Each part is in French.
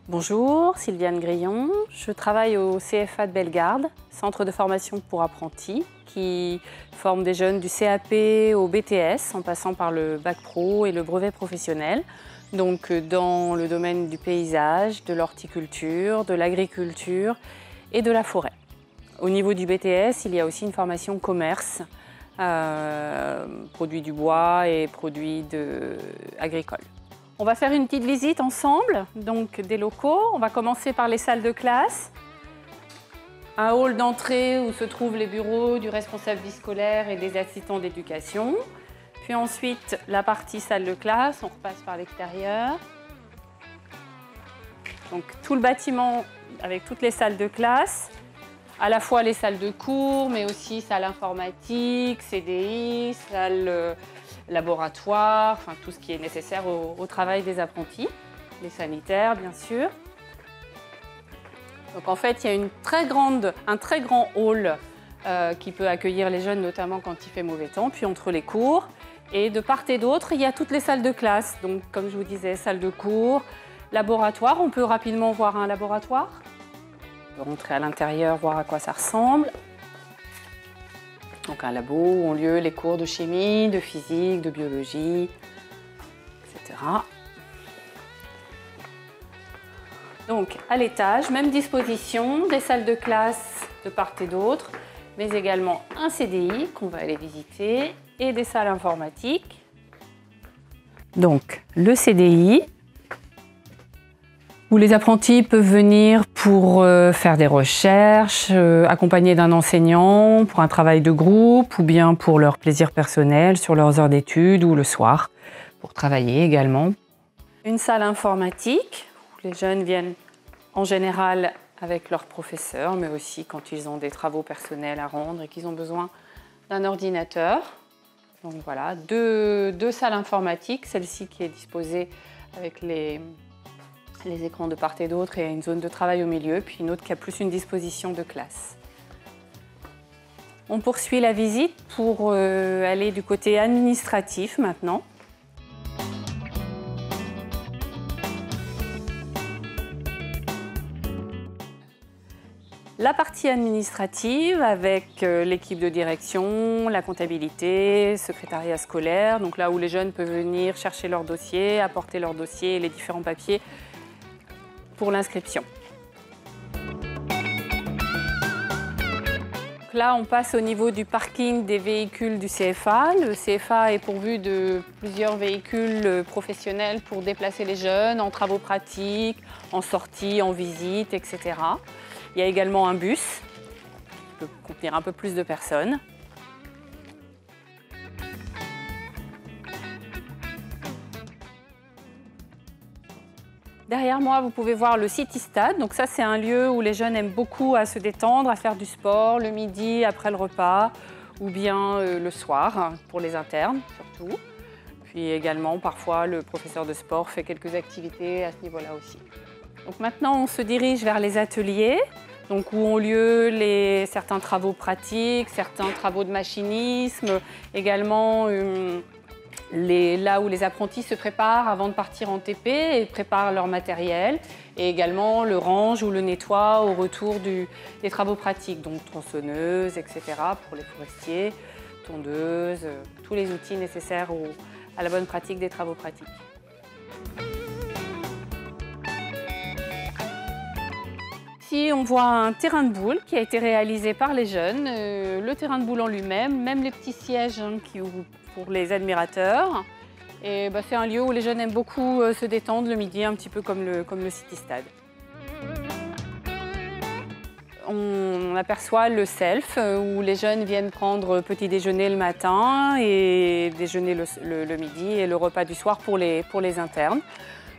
Bonjour, Sylviane Grillon. Je travaille au CFA de Bellegarde, Centre de formation pour apprentis, qui forme des jeunes du CAP au BTS, en passant par le bac pro et le brevet professionnel, donc dans le domaine du paysage, de l'horticulture, de l'agriculture et de la forêt. Au niveau du BTS, il y a aussi une formation commerce, produits du bois et produits agricoles. On va faire une petite visite ensemble, donc des locaux. On va commencer par les salles de classe. Un hall d'entrée où se trouvent les bureaux du responsable vie scolaire et des assistants d'éducation. Puis ensuite, la partie salle de classe, on repasse par l'extérieur. Donc tout le bâtiment avec toutes les salles de classe, à la fois les salles de cours, mais aussi salle informatique, CDI, salle laboratoire, enfin tout ce qui est nécessaire au travail des apprentis, les sanitaires bien sûr. Donc en fait, il y a un très grand hall qui peut accueillir les jeunes, notamment quand il fait mauvais temps, puis entre les cours. Et de part et d'autre, il y a toutes les salles de classe. Donc comme je vous disais, salle de cours, laboratoire. On peut rapidement voir un laboratoire. On peut rentrer à l'intérieur, voir à quoi ça ressemble. Donc un labo où ont lieu les cours de chimie, de physique, de biologie, etc. Donc à l'étage, même disposition, des salles de classe de part et d'autre, mais également un CDI qu'on va aller visiter et des salles informatiques. Donc le CDI, où les apprentis peuvent venir pour faire des recherches, accompagnés d'un enseignant, pour un travail de groupe ou bien pour leur plaisir personnel sur leurs heures d'études ou le soir, pour travailler également. Une salle informatique, où les jeunes viennent en général avec leurs professeurs, mais aussi quand ils ont des travaux personnels à rendre et qu'ils ont besoin d'un ordinateur. Donc voilà, deux salles informatiques, celle-ci qui est disposée avec les écrans de part et d'autre et une zone de travail au milieu, puis une autre qui a plus une disposition de classe. On poursuit la visite pour aller du côté administratif maintenant. La partie administrative avec l'équipe de direction, la comptabilité, secrétariat scolaire, donc là où les jeunes peuvent venir chercher leur dossier, apporter leur dossier et les différents papiers pour l'inscription. Là, on passe au niveau du parking des véhicules du CFA. Le CFA est pourvu de plusieurs véhicules professionnels pour déplacer les jeunes en travaux pratiques, en sortie, en visite, etc. Il y a également un bus qui peut contenir un peu plus de personnes. Derrière moi, vous pouvez voir le City Stade. Donc ça, c'est un lieu où les jeunes aiment beaucoup à se détendre, à faire du sport le midi après le repas ou bien le soir pour les internes surtout. Puis également, parfois, le professeur de sport fait quelques activités à ce niveau-là aussi. Donc maintenant, on se dirige vers les ateliers, donc où ont lieu certains travaux pratiques, certains travaux de machinisme, également là où les apprentis se préparent avant de partir en TP et préparent leur matériel, et également le range ou le nettoie au retour des travaux pratiques, donc tronçonneuse, etc. pour les forestiers, tondeuse, tous les outils nécessaires à la bonne pratique des travaux pratiques. Ici, on voit un terrain de boules qui a été réalisé par les jeunes, le terrain de boules en lui-même, même les petits sièges pour les admirateurs. Et c'est un lieu où les jeunes aiment beaucoup se détendre le midi, un petit peu comme le City Stade. On aperçoit le self, où les jeunes viennent prendre petit déjeuner le matin et déjeuner le midi et le repas du soir pour les internes.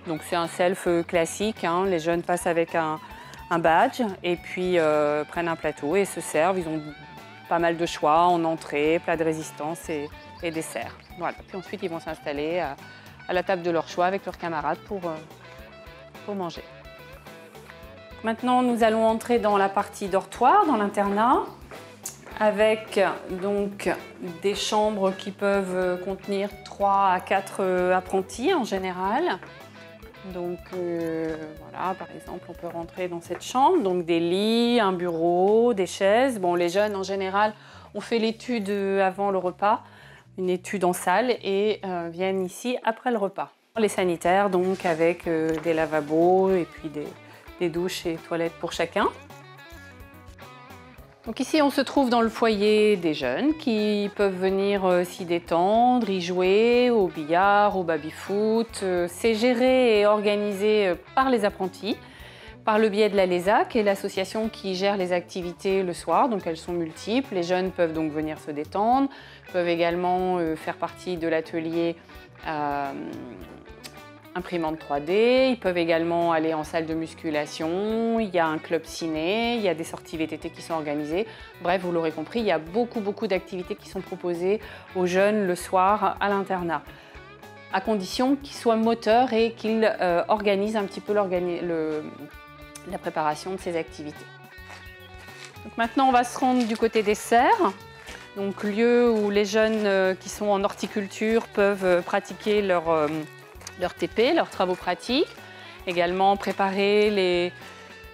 Donc c'est un self classique, hein. Les jeunes passent avec un badge et puis prennent un plateau et se servent. Ils ont pas mal de choix en entrée, plat de résistance et dessert. Voilà. Puis ensuite, ils vont s'installer à la table de leur choix avec leurs camarades pour manger. Maintenant, nous allons entrer dans la partie dortoir, dans l'internat, avec donc des chambres qui peuvent contenir 3 à 4 apprentis en général. Donc voilà, par exemple, on peut rentrer dans cette chambre. Donc des lits, un bureau, des chaises. Bon, les jeunes, en général, ont fait l'étude avant le repas, une étude en salle, et viennent ici après le repas. Les sanitaires, donc, avec des lavabos et puis des douches et toilettes pour chacun. Donc ici, on se trouve dans le foyer des jeunes qui peuvent venir s'y détendre, y jouer au billard, au baby-foot. C'est géré et organisé par les apprentis, par le biais de la LESA, qui est l'association qui gère les activités le soir. Donc elles sont multiples. Les jeunes peuvent donc venir se détendre, peuvent également faire partie de l'atelier imprimante 3D, ils peuvent également aller en salle de musculation, il y a un club ciné, il y a des sorties VTT qui sont organisées. Bref, vous l'aurez compris, il y a beaucoup d'activités qui sont proposées aux jeunes le soir à l'internat, à condition qu'ils soient moteurs et qu'ils organisent un petit peu la préparation de ces activités. Donc maintenant, on va se rendre du côté des serres. Donc lieu où les jeunes qui sont en horticulture peuvent pratiquer leur TP, leurs travaux pratiques. Également préparer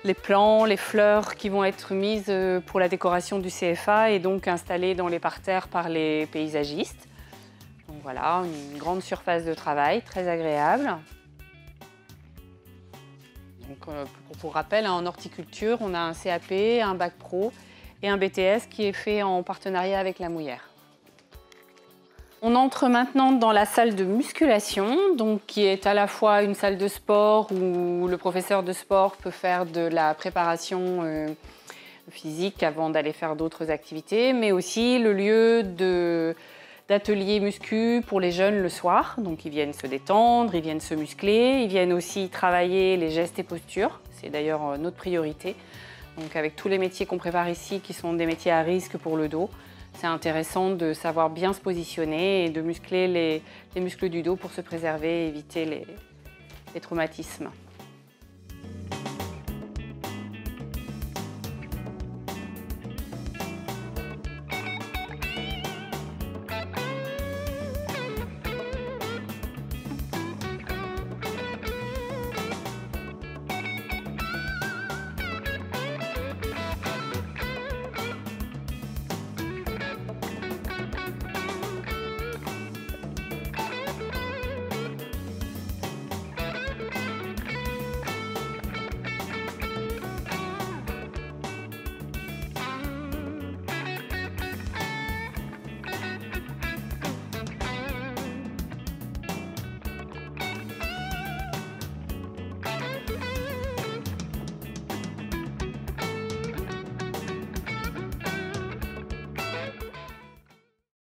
les plants, les fleurs qui vont être mises pour la décoration du CFA et donc installées dans les parterres par les paysagistes. Donc voilà, une grande surface de travail, très agréable. Donc, pour rappel, en horticulture, on a un CAP, un bac pro et un BTS qui est fait en partenariat avec la Mouillère. On entre maintenant dans la salle de musculation, donc qui est à la fois une salle de sport où le professeur de sport peut faire de la préparation physique avant d'aller faire d'autres activités, mais aussi le lieu d'atelier muscu pour les jeunes le soir. Donc ils viennent se détendre, ils viennent se muscler, ils viennent aussi travailler les gestes et postures. C'est d'ailleurs notre priorité. Donc avec tous les métiers qu'on prépare ici, qui sont des métiers à risque pour le dos, c'est intéressant de savoir bien se positionner et de muscler les muscles du dos pour se préserver et éviter les traumatismes.